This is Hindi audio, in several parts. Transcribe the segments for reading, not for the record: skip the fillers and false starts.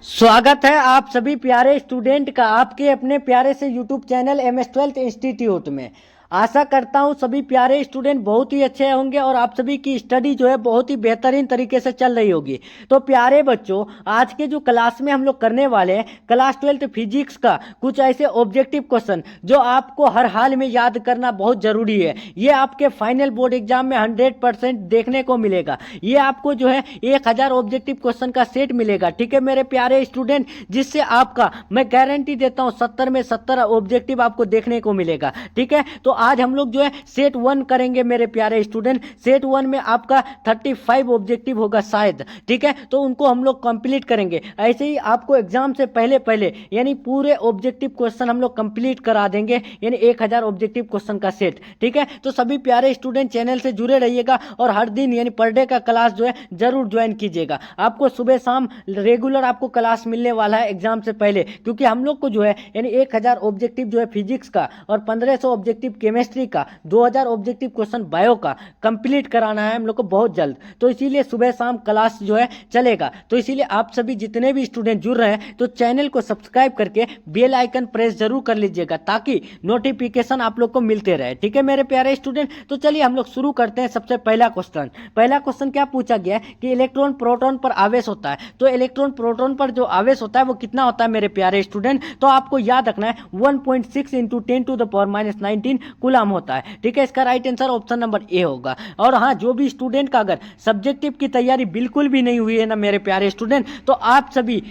स्वागत है आप सभी प्यारे स्टूडेंट का आपके अपने प्यारे से यूट्यूब चैनल MS-12 इंस्टीट्यूट में। आशा करता हूं सभी प्यारे स्टूडेंट बहुत ही अच्छे होंगे और आप सभी की स्टडी जो है बहुत ही बेहतरीन तरीके से चल रही होगी। तो प्यारे बच्चों, आज के जो क्लास में हम लोग करने वाले हैं क्लास 12 फिजिक्स का कुछ ऐसे ऑब्जेक्टिव क्वेश्चन जो आपको हर हाल में याद करना बहुत जरूरी है। ये आपके फाइनल बोर्ड एग्जाम में 100% देखने को मिलेगा। ये आपको जो है 1000 ऑब्जेक्टिव क्वेश्चन का सेट मिलेगा, ठीक है मेरे प्यारे स्टूडेंट, जिससे आपका मैं गारंटी देता हूं 70 में 70 ऑब्जेक्टिव आपको देखने को मिलेगा। ठीक है, तो आज हम लोग जो है सेट 1 करेंगे मेरे प्यारे स्टूडेंट। सेट 1 में आपका 35 ऑब्जेक्टिव होगा शायद, ठीक है, तो उनको हम लोग कंप्लीट करेंगे। ऐसे ही आपको एग्जाम से पहले पहले यानी पूरे ऑब्जेक्टिव क्वेश्चन हम लोग कंप्लीट करा देंगे, यानी 1000 ऑब्जेक्टिव क्वेश्चन का सेट। ठीक है, तो सभी प्यारे स्टूडेंट चैनल से जुड़े रहिएगा और हर दिन यानी पर डे का क्लास जो है जरूर ज्वाइन कीजिएगा। आपको सुबह शाम रेगुलर आपको क्लास मिलने वाला है एग्जाम से पहले, क्योंकि हम लोग को जो है यानी 1000 ऑब्जेक्टिव जो है फिजिक्स का और 1500 ऑब्जेक्टिव केमिस्ट्री का, 2000 ऑब्जेक्टिव क्वेश्चन बायो का कंप्लीट कराना है हम लोग को बहुत जल्द। तो इसीलिए सुबह शाम क्लास जो है चलेगा। तो इसीलिए आप सभी जितने भी स्टूडेंट जुड़ रहे हैं तो चैनल को सब्सक्राइब करके बेल आइकन प्रेस जरूर कर लीजिएगा ताकि नोटिफिकेशन आप लोग को मिलते रहे। ठीक है मेरे प्यारे स्टूडेंट, तो चलिए हम लोग शुरू करते हैं। सबसे पहला क्वेश्चन क्या पूछा गया है कि इलेक्ट्रॉन प्रोटॉन पर आवेश होता है। तो इलेक्ट्रॉन प्रोटॉन पर जो आवेश होता है वो कितना होता है मेरे प्यारे स्टूडेंट? तो आपको याद रखना है 1.6 इंटू 10⁻⁹ कूलम होता है। ठीक है, इसका right answer option number A होगा। और हाँ, जो भी स्टूडेंट का अगर सब्जेक्टिव की तैयारी बिल्कुल भी नहीं हुई है ना मेरे प्यारे स्टूडेंट, तो आप सभी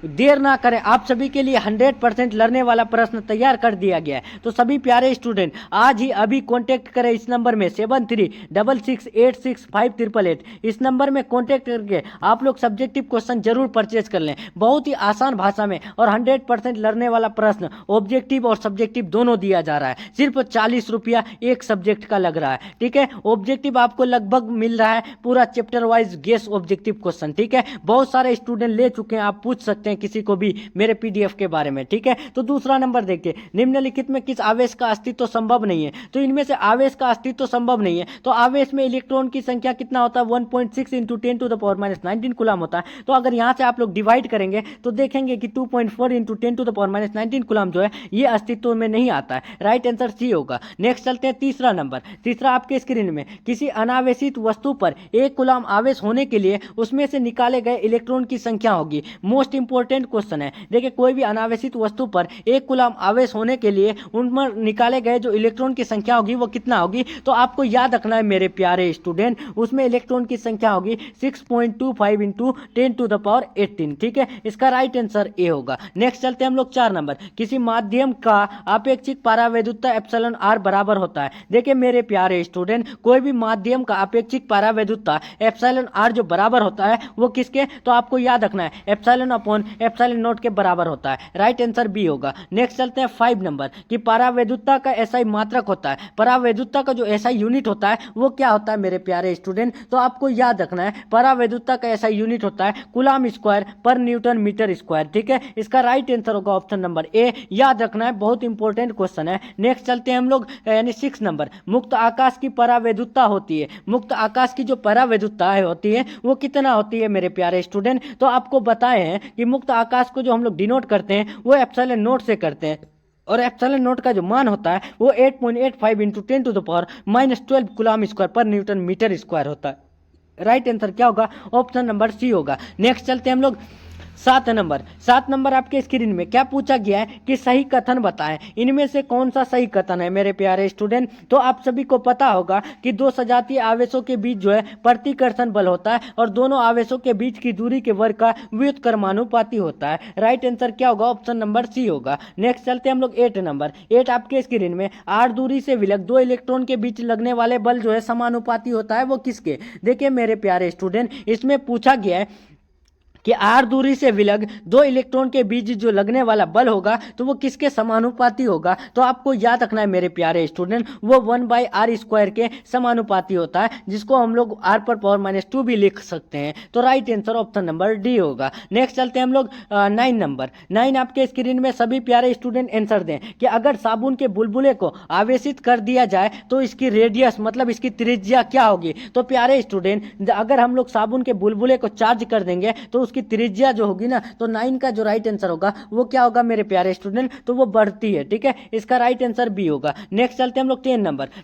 देर ना करें, आप सभी के लिए 100% लड़ने वाला प्रश्न तैयार कर दिया गया है। तो सभी प्यारे स्टूडेंट आज ही अभी कांटेक्ट करें इस नंबर में 7366865888। इस नंबर में कांटेक्ट करके आप लोग सब्जेक्टिव क्वेश्चन जरूर परचेज कर लें। बहुत ही आसान भाषा में और 100% लड़ने वाला प्रश्न ऑब्जेक्टिव और सब्जेक्टिव दोनों दिया जा रहा है। सिर्फ 40 रुपया एक सब्जेक्ट का लग रहा है। ठीक है, ऑब्जेक्टिव आपको लगभग मिल रहा है पूरा chapter wise guess objective question. ठीक है, बहुत सारे स्टूडेंट ले चुके हैं, आप पूछ सकते हैं किसी को भी मेरे पीडीएफ के बारे में। ठीक है, तो दूसरा नंबर देखिए, निम्नलिखित में किस आवेश का अस्तित्व संभव नहीं है? तो इनमें से आवेश का अस्तित्व संभव नहीं है। तो आवेश में इलेक्ट्रॉन की संख्या कितना होता है? 1.6 इंटू 10⁻⁹ कूलम होता है। तो अगर यहां से आप लोग डिवाइड करेंगे तो देखेंगे कि 2.4 इंटू 10⁻⁹ कूलम जो है ये अस्तित्व में नहीं आता है। राइट आंसर सी होगा। नेक्स्ट चलते हैं तीसरा नंबर। तीसरा आपके स्क्रीन में, किसी अनावेशित वस्तु पर 1 कूलम आवेश होने के लिए उसमें से निकाले गए इलेक्ट्रॉन की संख्या होगी। मोस्ट इंपोर्टेंट क्वेश्चन है। देखिए, कोई भी अनावेशित वस्तु पर 1 कूलम आवेश होने के लिए उनमें निकाले गए जो इलेक्ट्रॉन की संख्या होगी वो कितना होगी? तो आपको याद रखना है मेरे प्यारे स्टूडेंट, उसमें इलेक्ट्रॉन की संख्या होगी 6.25 इंटू 10⁻18। ठीक है, इसका राइट आंसर ए होगा। नेक्स्ट चलते हैं हम लोग 4 नंबर। किसी माध्यम का अपेक्षित परावैद्युता एप्सिलॉन आर बराबर होता है। देखिए मेरे प्यारे स्टूडेंट, कोई भी माध्यम का अपेक्षित परावैद्युता एप्सिलॉन आर जो बराबर होता है वो किसके? तो आपको याद रखना है एप्सिलॉन अपॉन एप्सिलॉन नॉट के बराबर होता है। राइट आंसर बी होगा। नेक्स्ट चलते हैं 5 नंबर कि परावैद्युता का एसआई मात्रक होता है। परावैद्युता का जो एसआई यूनिट होता है वो क्या होता है मेरे प्यारे स्टूडेंट? तो आपको याद रखना है परावैद्युता का एसआई यूनिट होता है कूलम स्क्वायर पर न्यूटन मीटर स्क्वायर। ठीक है, इसका राइट आंसर होगा ऑप्शन नंबर ए। याद रखना है, बहुत इंपॉर्टेंट क्वेश्चन है। नेक्स्ट चलते हैं हम लोग यानी 6 नंबर। मुक्त आकाश की परावैद्युता होती है। मुक्त आकाश की जो परावैद्युता होती है वो कितना होती है मेरे प्यारे स्टूडेंट? तो आपको बताए हैं कि मुक्त आकाश को जो हम लोग डिनोट करते हैं वो एप्सिलॉन नॉट से करते हैं और एप्सिलॉन नॉट का जो मान होता है वो 8.85 इंटू 10⁻⁻12 कूलम स्क्वायर पर न्यूटन मीटर स्क्वायर होता है। राइट आंसर क्या होगा? ऑप्शन नंबर सी होगा। नेक्स्ट चलते हैं हम लोग 7 नंबर आपके स्क्रीन में क्या पूछा गया है कि सही कथन बताएं। इनमें से कौन सा सही कथन है मेरे प्यारे स्टूडेंट? तो आप सभी को पता होगा कि दो सजातीय आवेशों के बीच जो है प्रतिकर्षण बल होता है और दोनों आवेशों के बीच की दूरी के वर्ग का व्युत्क्रमानुपाती होता है। राइट आंसर क्या होगा? ऑप्शन नंबर सी होगा। नेक्स्ट चलते हैं हम लोग 8 नंबर। 8 आपके स्क्रीन में, आर दूरी से विलग 2 इलेक्ट्रॉन के बीच लगने वाले बल जो है समानुपाती होता है वो किसके? देखिए मेरे प्यारे स्टूडेंट, इसमें पूछा गया है कि आर दूरी से विलग 2 इलेक्ट्रॉन के बीच जो लगने वाला बल होगा तो वो किसके समानुपाती होगा? तो आपको याद रखना है मेरे प्यारे स्टूडेंट, वो 1/r² के समानुपाती होता है, जिसको हम लोग r⁻⁻2 भी लिख सकते हैं। तो right answer option number D होगा। नेक्स्ट चलते हैं हम लोग 9 नंबर। 9 आपके स्क्रीन में सभी प्यारे स्टूडेंट आंसर दें कि अगर साबुन के बुलबुले को आवेशित कर दिया जाए तो इसकी रेडियस मतलब इसकी त्रिज्या क्या होगी? तो प्यारे स्टूडेंट, अगर हम लोग साबुन के बुलबुले को चार्ज कर देंगे तो उसकी उसकी त्रिज्या जो होगी ना, तो 9 का जो राइट आंसर होगा वो क्या होगा मेरे प्यारे स्टूडेंट, तो वो बढ़ती है। ठीक है, इसका राइट आंसर बी होगा। नेक्स्ट चलते हैं हम लोग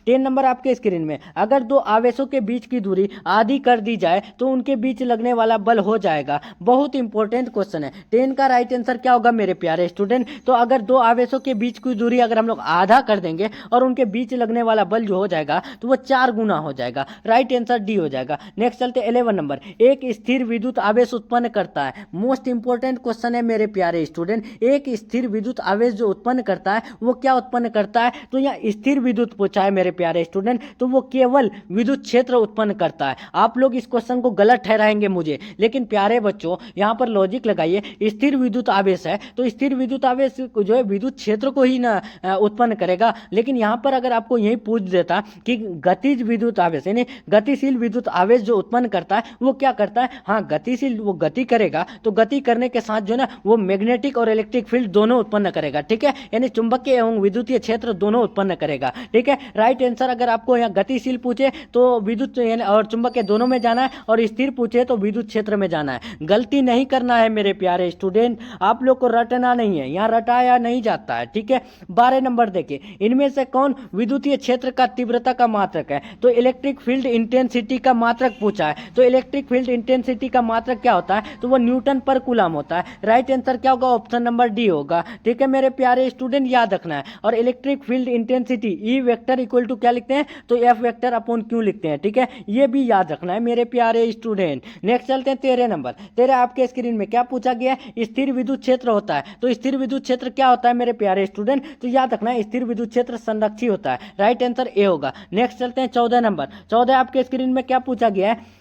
10 नंबर आपके स्क्रीन में। अगर दो आवेशों के बीच की दूरी आधी कर दी जाए तो उनके बीच लगने वाला बल हो जाएगा। बहुत इंपॉर्टेंट क्वेश्चन है। 10 का राइट आंसर क्या होगा मेरे प्यारे स्टूडेंट, तो अगर दो आवेशों के बीच की दूरी अगर हम लोग आधा कर देंगे और उनके बीच लगने वाला बल जो हो जाएगा तो वो 4 गुना हो जाएगा। राइट आंसर डी हो जाएगा। नेक्स्ट चलते 11 नंबर। एक स्थिर विद्युत आवेश उत्पन्न करता है। मोस्ट इंपॉर्टेंट क्वेश्चन है मेरे प्यारे स्टूडेंट। एक स्थिर विद्युत आवेश जो उत्पन्न करता है वो क्या उत्पन्न करता है, तो यहाँ स्थिर विद्युत पूछा है मेरे प्यारे स्टूडेंट, तो वो केवल विद्युत क्षेत्र उत्पन्न करता है। आप लोग इस क्वेश्चन को गलत ठहराएंगे मुझे, लेकिन प्यारे बच्चों यहाँ पर लॉजिक लगाइए। स्थिर विद्युत आवेश है तो स्थिर विद्युत आवेश जो है विद्युत क्षेत्र को ही ना उत्पन्न करेगा। लेकिन यहाँ पर अगर आपको यही पूछ देता कि गतिज विद्युत आवेश यानी गतिशील विद्युत आवेश जो उत्पन्न करता है वो क्या करता है, हाँ गतिशील, वो गति करेगा तो गति करने के साथ जो ना वो मैग्नेटिक और इलेक्ट्रिक फील्ड दोनों उत्पन्न करेगा। ठीक है, यानी चुंबकीय एवं विद्युतीय क्षेत्र दोनों उत्पन्न करेगा। ठीक है, राइट आंसर अगर आपको यहाँ गतिशील पूछे तो विद्युत और चुंबकीय दोनों में जाना है, और स्थिर पूछे तो विद्युत क्षेत्र में जाना है। गलती नहीं करना है मेरे प्यारे स्टूडेंट, आप लोग को रटना नहीं है, यहाँ रटाया नहीं जाता है। ठीक है, 12 नंबर देखिए। इनमें से कौन विद्युतीय क्षेत्र का तीव्रता का मात्रक है, तो इलेक्ट्रिक फील्ड इंटेंसिटी का मात्रक पूछा है। तो इलेक्ट्रिक फील्ड इंटेंसिटी का मात्रक क्या होता है, तो वो न्यूटन पर कूलम होता है। राइट आंसर क्या होगा, ऑप्शन नंबर डी होगा। ठीक है मेरे प्यारे स्टूडेंट, याद रखना है। और electric field intensity E vector equal to क्या लिखते हैं, तो एफ वेक्टर अपॉन क्यू लिखते हैं। ठीक है, ये भी याद रखना है मेरे प्यारे स्टूडेंट। नेक्स्ट चलते हैं 13 नंबर। 13 आपके स्क्रीन में क्या पूछा गया है, स्थिर विद्युत क्षेत्र होता है। तो स्थिर विद्युत क्षेत्र क्या होता है मेरे प्यारे स्टूडेंट, तो याद रखना है स्थिर विद्युत क्षेत्र संरक्षी होता है। राइट आंसर ए होगा। नेक्स्ट चलते हैं 14 नंबर। 14 आपके स्क्रीन में क्या पूछा गया है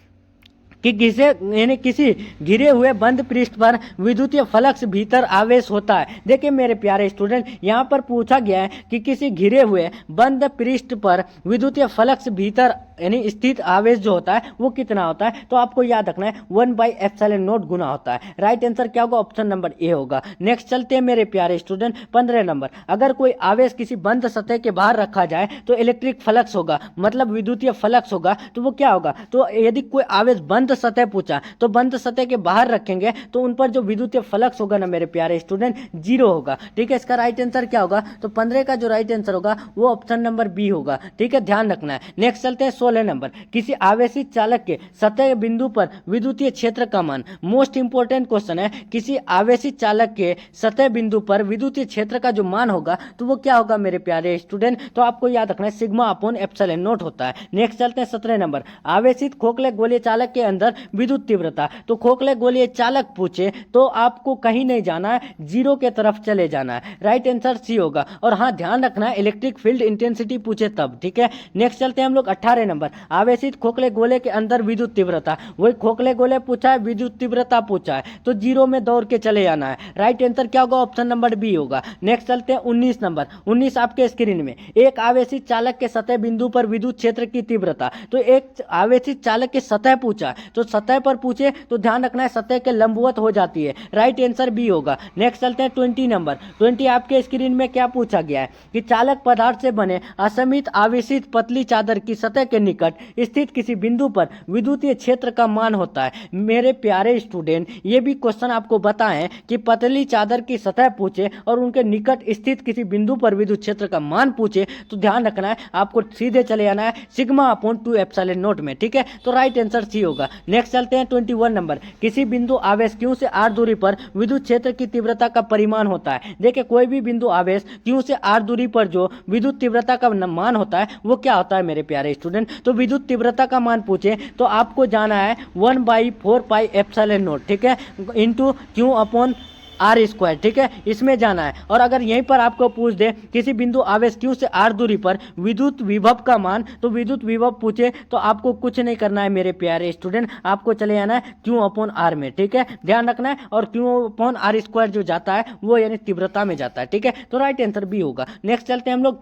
कि किसी घिरे हुए बंद पृष्ठ पर विद्युतीय फ्लक्स भीतर आवेश होता है। देखिए मेरे प्यारे स्टूडेंट, यहाँ पर पूछा गया है कि किसी घिरे हुए बंद पृष्ठ पर विद्युतीय फ्लक्स भीतर यानी स्थित आवेश जो होता है वो कितना होता है, तो आपको याद रखना है 1/ε0 गुना होता है। राइट आंसर क्या होगा, ऑप्शन नंबर ए होगा। नेक्स्ट चलते हैं मेरे प्यारे स्टूडेंट 15 नंबर। अगर कोई आवेश किसी बंद सतह के बाहर रखा जाए तो इलेक्ट्रिक फ्लक्स होगा, मतलब विद्युतीय फ्लक्स होगा, तो वो क्या होगा, तो यदि कोई आवेश बंद सतह पूछा तो बंद सतह के बाहर रखेंगे तो उन पर जो विद्युतीय फ्लक्स होगा ना मेरे प्यारे स्टूडेंट 0 होगा। ठीक है, इसका राइट आंसर क्या होगा, तो 15 का जो राइट आंसर होगा वो ऑप्शन नंबर बी होगा। ठीक है, ध्यान रखना है। नेक्स्ट चलते हैं 16 नंबर। किसी आवेशित चालक के सतह बिंदु पर विद्युतीय क्षेत्र का मान। मोस्ट इंपोर्टेंट क्वेश्चन है। किसी आवेशित चालक के सतह बिंदु पर विद्युतीय क्षेत्र का जो मान होगा तो वो क्या होगा मेरे प्यारे स्टूडेंट, तो आपको याद रखना है सिग्मा अपॉन एप्सिलॉन नॉट होता है। नेक्स्ट चलते हैं 17 नंबर। आवेशित खोखले गोलीय चालक के अंदर विद्युत तीव्रता। तो खोखले गोलीय चालक पूछे तो आपको कहीं नहीं जाना है, 0 के तरफ चले जाना है। राइट आंसर सी होगा। और हाँ ध्यान रखना है इलेक्ट्रिक फील्ड इंटेंसिटी पूछे तब। ठीक है, नेक्स्ट चलते हैं हम लोग 18 नंबर। आवेशित खोखले गोले के अंदर विद्युत तीव्रता। वही खोखले गोले पूछा है, विद्युत तीव्रता पूछा है, तो 0 में दौड़ के चले जाना है। राइट आंसर क्या होगा, ऑप्शन नंबर बी होगा। नेक्स्ट चलते हैं 19 नंबर। 19 आपके स्क्रीन में। एक आवेशित चालक के सतह बिंदु पर विद्युत क्षेत्र की तीव्रता। तो एक आवेशित चालक के सतह पूछा, तो सतह पर पूछे तो ध्यान रखना है सतह के लंबवत हो जाती है। राइट आंसर बी होगा। नेक्स्ट चलते हैं 20 नंबर। 20 आपके स्क्रीन में क्या पूछा गया है कि चालक पदार्थ से बने असमित आवेशित पतली चादर की सतह के निकट स्थित किसी बिंदु पर विद्युतीय क्षेत्र का मान होता है। मेरे प्यारे स्टूडेंट, ये भी क्वेश्चन आपको बताएं कि पतली चादर की सतह पूछे और उनके निकट स्थित किसी बिंदु पर विद्युत क्षेत्र का मान पूछे तो ध्यान रखना है आपको सीधे चले जाना है सिग्मा अपॉन 2 एप्सिलॉन नॉट में। ठीक है, तो राइट आंसर सी होगा। नेक्स्ट चलते हैं 21 नंबर। किसी बिंदु आवेश Q से r दूरी पर विद्युत क्षेत्र की तीव्रता का परिमाण होता है। देखिए कोई भी बिंदु आवेश Q से r दूरी पर जो विद्युत तीव्रता का मान होता है वो क्या होता है मेरे प्यारे स्टूडेंट, तो विद्युत तीव्रता का मान पूछे तो आपको जाना है 1/4πε0। ठीक है, इंटू Q अपॉन r²। ठीक है, इसमें जाना है। और अगर यहीं पर आपको पूछ दे किसी बिंदु आवेश Q से r दूरी पर विद्युत विभव का मान, तो विद्युत विभव पूछे तो आपको कुछ नहीं करना है मेरे प्यारे स्टूडेंट, आपको चले जाना है Q अपॉन r में। ठीक है, ध्यान रखना है। और Q अपॉन r² जो जाता है वो यानी तीव्रता में जाता है। ठीक है, तो राइट आंसर बी होगा। नेक्स्ट चलते हैं हम लोग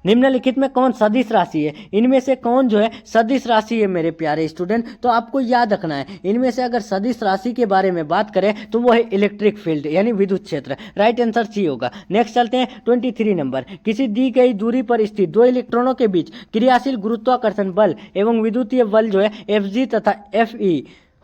निम्नलिखित में कौन सदिश राशि है। इनमें से कौन जो है सदिश राशि है मेरे प्यारे स्टूडेंट, तो आपको याद रखना है इनमें से अगर सदिश राशि के बारे में बात करें तो वो है इलेक्ट्रिक फील्ड यानी विद्युत क्षेत्र। राइट आंसर सी होगा। नेक्स्ट चलते हैं 23 नंबर। किसी दी गई दूरी पर स्थित दो इलेक्ट्रॉनों के बीच क्रियाशील गुरुत्वाकर्षण बल एवं विद्युतीय बल जो है Fg तथा Fe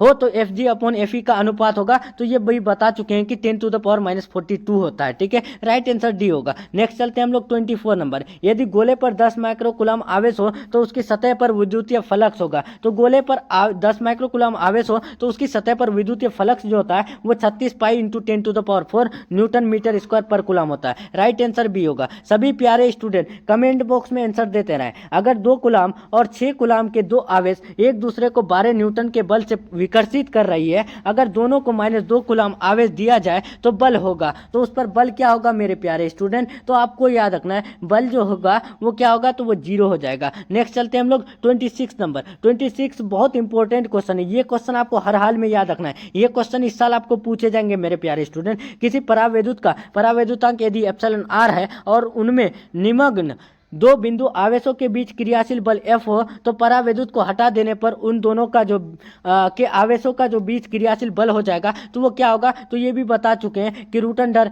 हो तो F G upon F E का अनुपात होगा, तो ये भाई बता चुके हैं कि 10⁻⁻42 होता है। ठीक है, राइट आंसर डी होगा। नेक्स्ट चलते हैं हम लोग 24 नंबर। यदि गोले पर 10 माइक्रोकुलम आवेश हो तो उसकी सतह पर विद्युतीय फ्लक्स होगा। तो गोले पर 10 माइक्रोकुलम आवेश हो तो उसकी सतह पर विद्युतीय फ्लक्स जो होता है वो 36 pi into 10⁻⁴ newton metre square पर कुलम होता है। राइट आंसर बी होगा। सभी प्यारे स्टूडेंट कमेंट बॉक्स में आंसर देते रहें। अगर 2 कुलम और 6 कुलम के 2 आवेश एक दूसरे को 12 न्यूटन के बल से विकर्षित कर रही है, अगर दोनों को -2 कुलम आवेश दिया जाए तो बल होगा। तो उस पर बल क्या होगा मेरे प्यारे स्टूडेंट? तो आपको याद रखना है बल जो होगा वो क्या होगा, तो वो 0 हो जाएगा। नेक्स्ट चलते हैं हम लोग 26 नंबर। 26 बहुत इंपॉर्टेंट क्वेश्चन है। ये क्वेश्चन आपको हर हाल में याद रखना है। ये क्वेश्चन इस साल आपको पूछे जाएंगे मेरे प्यारे स्टूडेंट। किसी परावैद्युत का परावैद्युतांक यदि एप्सिलॉन आर है और उनमें निमग्न 2 बिंदु आवेशों के बीच क्रियाशील बल F हो, तो परावैद्युत को हटा देने पर उन दोनों का जो के आवेशों का जो बीच क्रियाशील बल हो जाएगा तो वो क्या होगा, तो ये भी बता चुके हैं कि √εr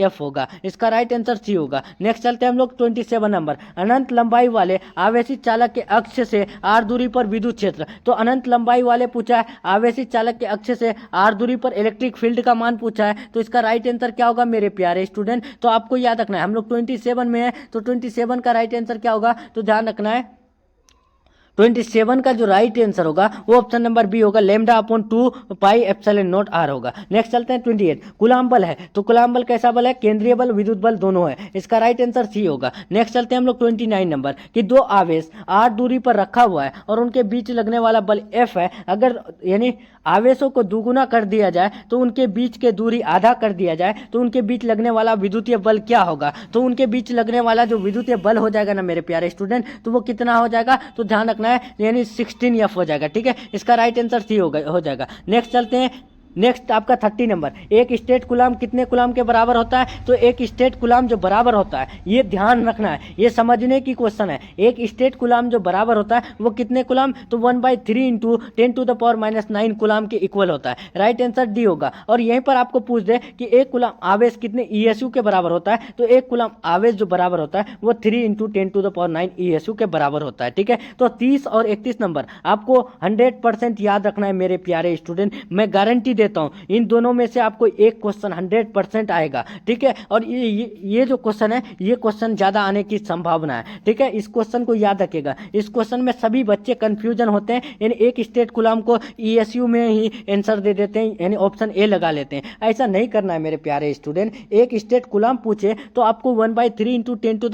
F होगा। इसका राइट आंसर सी होगा। नेक्स्ट चलते हैं हम लोग 27 नंबर। अनंत लंबाई वाले आवेशित चालक के अक्ष से r दूरी पर विद्युत क्षेत्र। तो अनंत लंबाई वाले पूछा है, आवेशित चालक के अक्ष से r दूरी पर इलेक्ट्रिक फील्ड का मान पूछा है। तो इसका राइट आंसर क्या होगा मेरे प्यारे स्टूडेंट? तो आपको याद रखना है, हम लोग 27 में है तो 27 का राइट आंसर क्या होगा, तो ध्यान रखना है 27 का जो राइट आंसर होगा वो ऑप्शन नंबर बी होगा, λ/2 पाई एप्सिलॉन नॉट r होगा। नेक्स्ट चलते हैं 28। कूलाम बल है, तो कूलाम बल कैसा बल है? केंद्रीय बल विद्युत बल दोनों है। इसका राइट आंसर सी होगा। नेक्स्ट चलते हैं हम लोग 29 नंबर कि 2 आवेश r दूरी पर रखा हुआ है और उनके बीच लगने वाला बल F है। अगर यानी आवेशों को दुगुना कर दिया जाए तो उनके बीच के दूरी आधा कर दिया जाए तो उनके बीच लगने वाला विद्युतीय बल क्या होगा? तो उनके बीच लगने वाला जो विद्युतीय बल हो जाएगा ना मेरे प्यारे स्टूडेंट, तो वो कितना हो जाएगा? तो ध्यान रखना है, यानी 16F हो जाएगा। ठीक है, इसका राइट आंसर सी हो जाएगा। नेक्स्ट चलते हैं, नेक्स्ट आपका 30 नंबर। एक स्टेट कुलाम कितने कुलाम के बराबर होता है? तो एक स्टेट कुलाम जो बराबर होता है, ये ध्यान रखना है, ये समझने की क्वेश्चन है। एक स्टेट कुलाम जो बराबर होता है वो कितने कुलाम? तो 1/3 इंटू 10⁻⁹ कुलाम के इक्वल होता है। राइट आंसर डी होगा। और यहीं पर आपको पूछ दे कि एक कुलाम आवेश कितने ESU के बराबर होता है, तो एक कुलाम आवेश जो बराबर होता है वो 3 इंटू 10⁹ ESU के बराबर होता है। ठीक है, तो 30 और 31 नंबर आपको 100% याद रखना है मेरे प्यारे स्टूडेंट। मैं गारंटी देता हूं इन दोनों में से आपको एक क्वेश्चन 100% आएगा। ठीक है, और ये जो क्वेश्चन है ये क्वेश्चन ज्यादा आने की संभावना है। ठीक है, इस क्वेश्चन को याद रखिएगा। इस क्वेश्चन में सभी बच्चे कंफ्यूजन होते हैं, यानी एक स्टेट कुलाम को ESU में ही आंसर दे देते हैं, यानी ऑप्शन ए लगा लेते हैं। ऐसा नहीं करना है मेरे प्यारे स्टूडेंट। एक स्टेट कुलाम पूछे तो आपको 1/3 इंटू 10⁻⁹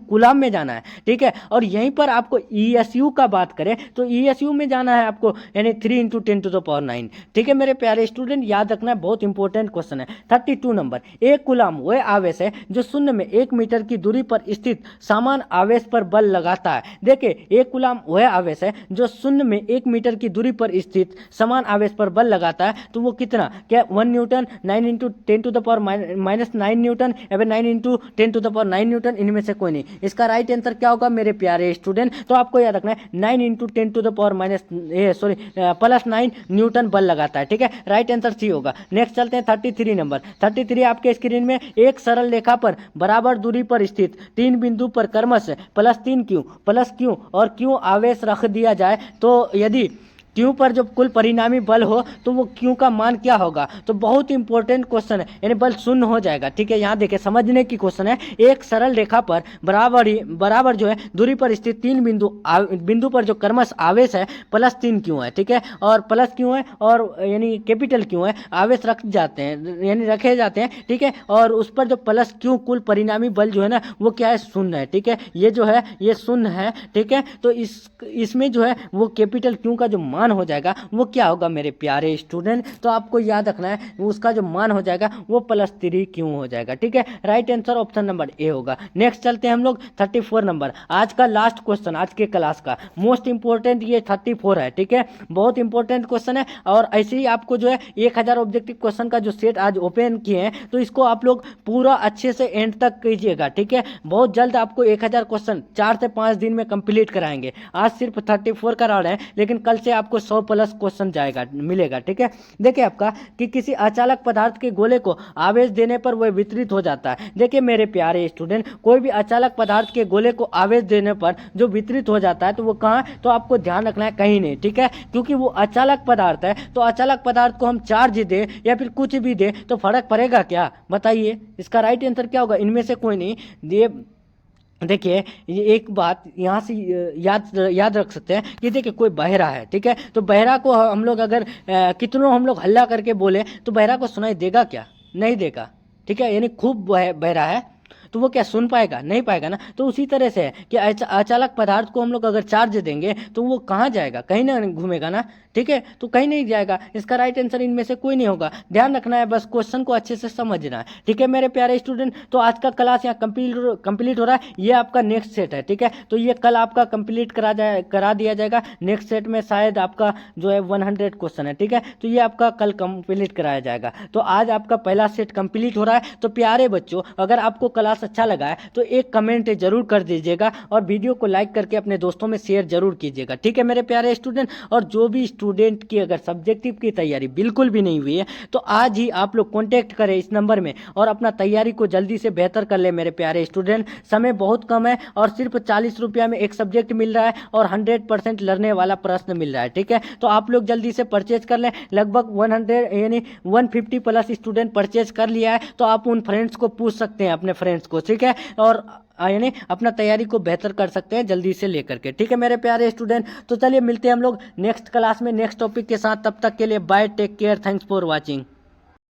कुलाम में जाना है। ठीक है, और यहीं पर आपको ESU का बात करें तो ESU में जाना है आपको, यानी 3 इंटू 10⁹ ठीक है मेरे प्यारे स्टूडेंट, याद रखना है, बहुत इंपॉर्टेंट क्वेश्चन है। 32 नंबर। एक कुलाम वह आवेश है जो शून्य में 1 मीटर की दूरी पर स्थित समान आवेश पर बल लगाता है। देखिए, एक कुलाम वह आवेश है जो शून्य में 1 मीटर की दूरी पर स्थित समान आवेश पर बल लगाता है। तो वो कितना? क्या 1 न्यूटन, 9 इंटू 10⁻⁹ न्यूटन या फिर 9 इंटू 10⁻⁹ न्यूटन? इनमें से कोई नहीं। इसका राइट आंसर क्या होगा मेरे प्यारे स्टूडेंट? तो आपको याद रखना है 9 इंटू 10⁻⁻9 न्यूटन बल लगाता है। ठीक है, राइट आंसर सी होगा। नेक्स्ट चलते हैं 33 नंबर। 33 आपके स्क्रीन में, एक सरल रेखा पर बराबर दूरी पर स्थित 3 बिंदु पर क्रमशः +3Q और Q आवेश रख दिया जाए तो यदि Q पर जो कुल परिणामी बल हो तो वो Q का मान क्या होगा? तो बहुत इंपॉर्टेंट क्वेश्चन है, यानी बल शून्य हो जाएगा। ठीक है, यहाँ देखिए समझने की क्वेश्चन है। एक सरल रेखा पर बराबर जो है दूरी पर स्थित 3 बिंदु पर जो क्रमशः आवेश है +3Q है। ठीक है, और +Q है और यानी कैपिटल Q है, आवेश रख जाते हैं यानी रखे जाते हैं। ठीक है, और उस पर जो +Q कुल परिणामी बल जो है ना वो क्या है? शून्य है। ठीक है, ये जो है ये शून्य है। ठीक है, तो इसमें जो है वो कैपिटल Q का जो मान हो जाएगा वो क्या होगा मेरे प्यारे स्टूडेंट? तो आपको याद रखना है उसका जो मान हो जाएगा वो +3Q हो जाएगा। ठीक है, right answer option number A होगा। नेक्स्ट चलते हैं हम लोग 34 नंबर। आज का लास्ट क्वेश्चन, आज के क्लास का मोस्ट इंपोर्टेंट ये 34 है। ठीक है, बहुत इंपॉर्टेंट क्वेश्चन है। और ऐसे ही आपको जो है 1000 ऑब्जेक्टिव क्वेश्चन का जो सेट आज ओपन किए हैं तो इसको आप लोग पूरा अच्छे से एंड तक कीजिएगा। ठीक है, बहुत जल्द आपको 1000 क्वेश्चन 4 से 5 दिन में कंप्लीट कराएंगे। आज सिर्फ 34 का राउंड है, लेकिन कल से आपको आपको 100 प्लस क्वेश्चन जाएगा मिलेगा। ठीक है, देखिए आपका कि किसी अचालक पदार्थ के गोले को आवेश देने पर वह वितरित हो जाता है। देखिए मेरे प्यारे स्टूडेंट, कोई भी अचालक पदार्थ के गोले को आवेश देने पर जो वितरित हो जाता है तो वो कहाँ, तो आपको ध्यान रखना है कहीं नहीं। ठीक है, क्योंकि वो अचालक पदार्थ है, तो अचालक पदार्थ को हम चार्ज दे या फिर कुछ भी दे तो फर्क पड़ेगा क्या, बताइए। इसका राइट आंसर क्या होगा, इनमें से कोई नहीं। देखिए ये एक बात यहाँ से याद रख सकते हैं कि देखिए कोई बहरा है, ठीक है, तो बहरा को हम लोग अगर कितनों हम लोग हल्ला करके बोले तो बहरा को सुनाई देगा क्या, नहीं देगा। ठीक है, यानी खूब बहरा है तो वो क्या सुन पाएगा, नहीं पाएगा ना। तो उसी तरह से है कि अचालक पदार्थ को हम लोग अगर चार्ज देंगे तो वो कहाँ जाएगा, कहीं ना घूमेगा ना। ठीक है, तो कहीं नहीं जाएगा। इसका राइट आंसर इनमें से कोई नहीं होगा। ध्यान रखना है, बस क्वेश्चन को अच्छे से समझना है। ठीक है मेरे प्यारे स्टूडेंट, तो आज का क्लास यहाँ कंप्लीट हो रहा है। ये आपका नेक्स्ट सेट है। ठीक है, तो ये कल आपका कंप्लीट करा दिया जाएगा। नेक्स्ट सेट में शायद आपका जो है 100 क्वेश्चन है। ठीक है, तो ये आपका कल कंप्लीट कराया जाएगा। तो आज आपका पहला सेट कंप्लीट हो रहा है। तो प्यारे बच्चों, अगर आपको क्लास अच्छा लगा है तो एक कमेंट जरूर कर दीजिएगा और वीडियो को लाइक करके अपने दोस्तों में शेयर जरूर कीजिएगा। ठीक है मेरे प्यारे स्टूडेंट, और जो भी स्टूडेंट की अगर सब्जेक्टिव की तैयारी बिल्कुल भी नहीं हुई है तो आज ही आप लोग कॉन्टेक्ट करें इस नंबर में और अपना तैयारी को जल्दी से बेहतर कर ले मेरे प्यारे स्टूडेंट। समय बहुत कम है और सिर्फ 40 रुपया में एक सब्जेक्ट मिल रहा है और 100% लड़ने वाला प्रश्न मिल रहा है। ठीक है, तो आप लोग जल्दी से परचेज कर लें। लगभग 100 यानी 150 प्लस स्टूडेंट परचेज कर लिया है, तो आप उन फ्रेंड्स को पूछ सकते हैं, अपने फ्रेंड्स को। ठीक है, और यानी अपना तैयारी को बेहतर कर सकते हैं जल्दी से लेकर के। ठीक है मेरे प्यारे स्टूडेंट, तो चलिए मिलते हैं हम लोग नेक्स्ट क्लास में नेक्स्ट टॉपिक के साथ। तब तक के लिए bye, take care, thanks for watching.